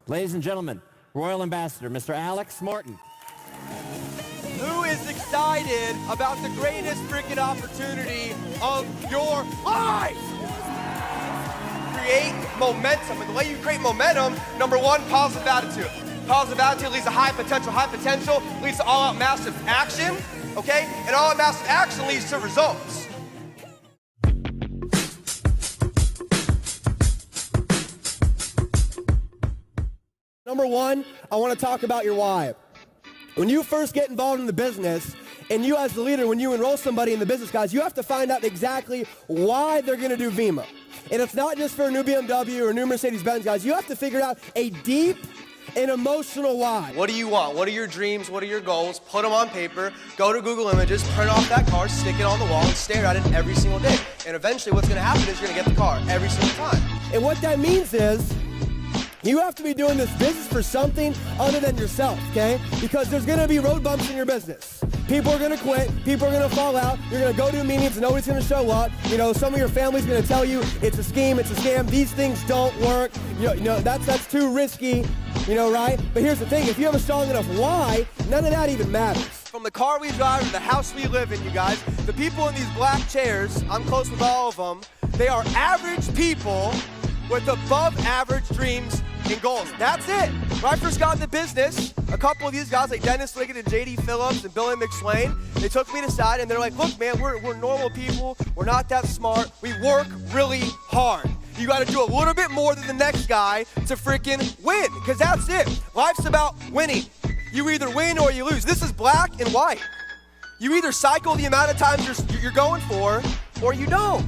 Ladies and gentlemen, Royal Ambassador, Mr. Alex Morton. Who is excited about the greatest freaking opportunity of your life? Create momentum, and the way you create momentum, number one, positive attitude. Positive attitude leads to high potential leads to all-out massive action, okay? And all-out massive action leads to results. Number one, I want to talk about your why. When you first get involved in the business, and you as the leader, when you enroll somebody in the business, guys, you have to find out exactly why they're going to do Vemma. And it's not just for a new BMW or a new Mercedes-Benz, guys. You have to figure out a deep and emotional why. What do you want? What are your dreams? What are your goals? Put them on paper, go to Google Images, print off that car, stick it on the wall, and stare at it every single day. And eventually what's going to happen is you're going to get the car every single time. And what that means is, you have to be doing this business for something other than yourself, okay? Because there's gonna be road bumps in your business. People are gonna quit, people are gonna fall out, you're gonna go to meetings and nobody's gonna show up. You know, some of your family's gonna tell you it's a scheme, it's a scam, these things don't work. You know that's too risky, you know, right? But here's the thing, if you have a strong enough why, none of that even matters. From the car we drive to the house we live in, you guys, the people in these black chairs, I'm close with all of them, they are average people with above average dreams and goals. That's it. When I first got into business, a couple of these guys like Dennis Liggett and J.D. Phillips and Billy McSwain, they took me aside and they're like, look, man, we're normal people. We're not that smart. We work really hard. You got to do a little bit more than the next guy to freaking win, because that's it. Life's about winning. You either win or you lose. This is black and white. You either cycle the amount of times you're going for, or you don't.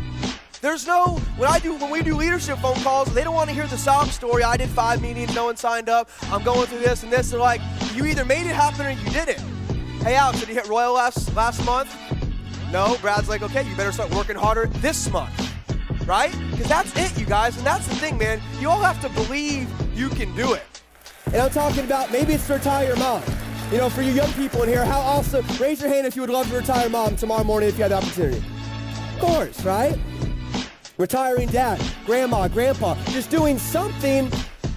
There's no, when we do leadership phone calls, they don't want to hear the sob story. I did 5 meetings, no one signed up. I'm going through this and this. They're like, you either made it happen or you didn't. Hey, Alex, did you hit Royal last month? No. Brad's like, okay, you better start working harder this month, right? Because that's it, you guys, and that's the thing, man. You all have to believe you can do it. And I'm talking about maybe it's to retire your mom. You know, for you young people in here, how awesome. Raise your hand if you would love to retire mom tomorrow morning if you had the opportunity. Of course, right? Retiring dad, grandma, grandpa, just doing something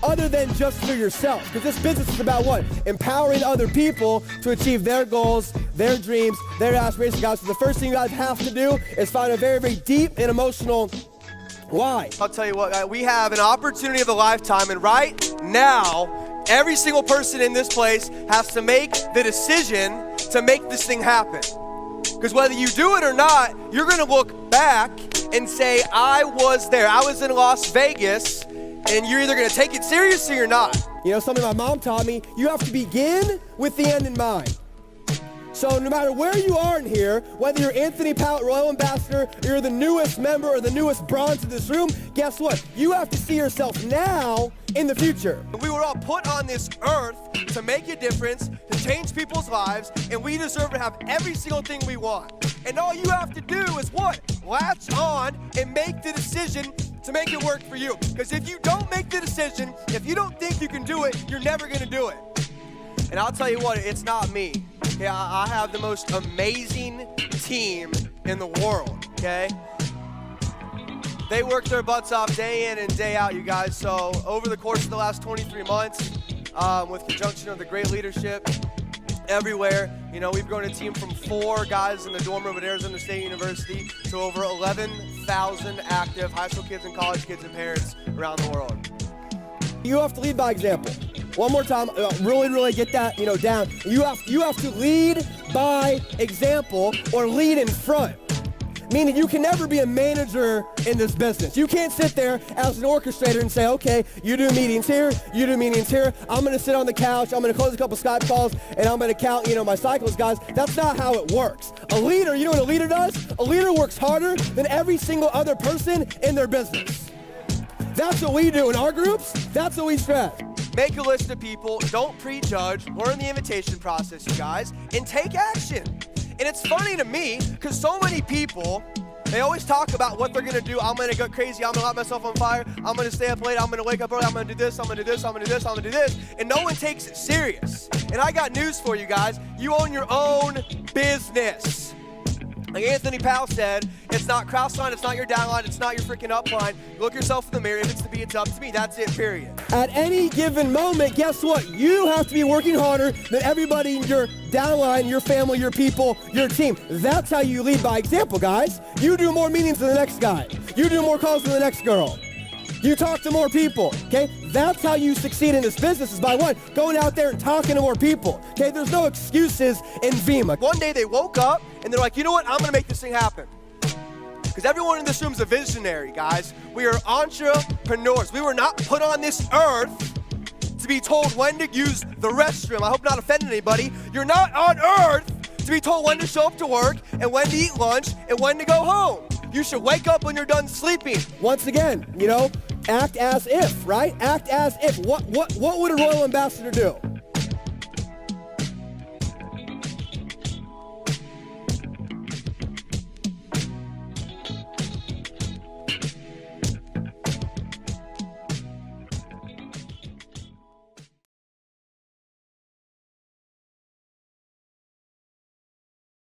other than just for yourself. Because this business is about what? Empowering other people to achieve their goals, their dreams, their aspirations, guys. So the first thing you guys have to do is find a very, very deep and emotional why. I'll tell you what, we have an opportunity of a lifetime, and right now, every single person in this place has to make the decision to make this thing happen. Because whether you do it or not, you're gonna look back and say, I was there. I was in Las Vegas, and you're either gonna take it seriously or not. You know, something my mom taught me, you have to begin with the end in mind. So no matter where you are in here, whether you're Anthony Powell, Royal Ambassador, or you're the newest member or the newest bronze in this room, guess what? You have to see yourself now in the future. We were all put on this earth to make a difference, to change people's lives, and we deserve to have every single thing we want. And all you have to do is what? Latch on and make the decision to make it work for you. Because if you don't make the decision, if you don't think you can do it, you're never gonna do it. And I'll tell you what, it's not me. Okay, I have the most amazing team in the world, okay? They work their butts off day in and day out, you guys. So over the course of the last 23 months, with conjunction of the great leadership everywhere, you know, we've grown a team from 4 guys in the dorm room at Arizona State University to over 11,000 active high school kids and college kids and parents around the world. You have to lead by example. One more time, really get that, you know, down. You have to lead by example or lead in front. Meaning you can never be a manager in this business. You can't sit there as an orchestrator and say, okay, you do meetings here, you do meetings here. I'm gonna sit on the couch, I'm gonna close a couple Skype calls, and I'm gonna count, you know, my cycles, guys. That's not how it works. A leader, you know what a leader does? A leader works harder than every single other person in their business. That's what we do in our groups. That's what we strive. Make a list of people, don't prejudge, learn the invitation process, you guys, and take action. And it's funny to me, because so many people, they always talk about what they're gonna do. I'm gonna go crazy, I'm gonna light myself on fire, I'm gonna stay up late, I'm gonna wake up early, I'm gonna do this, I'm gonna do this, I'm gonna do this, I'm gonna do this, and no one takes it serious. And I got news for you guys, you own your own business. Like Anthony Powell said, it's not cross line, it's not your down line, it's not your freaking up line. You look yourself in the mirror, if it's to be, it's up to me. That's it, period. At any given moment, guess what? You have to be working harder than everybody in your downline, your family, your people, your team. That's how you lead by example, guys. You do more meetings than the next guy. You do more calls than the next girl. You talk to more people, okay? That's how you succeed in this business, is by one, going out there and talking to more people, okay? There's no excuses in Vemma. One day they woke up and they're like, you know what, I'm gonna make this thing happen. Because everyone in this room is a visionary, guys. We are entrepreneurs. We were not put on this earth to be told when to use the restroom. I hope not offending anybody. You're not on earth to be told when to show up to work and when to eat lunch and when to go home. You should wake up when you're done sleeping. Once again, you know, act as if, right? Act as if. What would a royal ambassador do?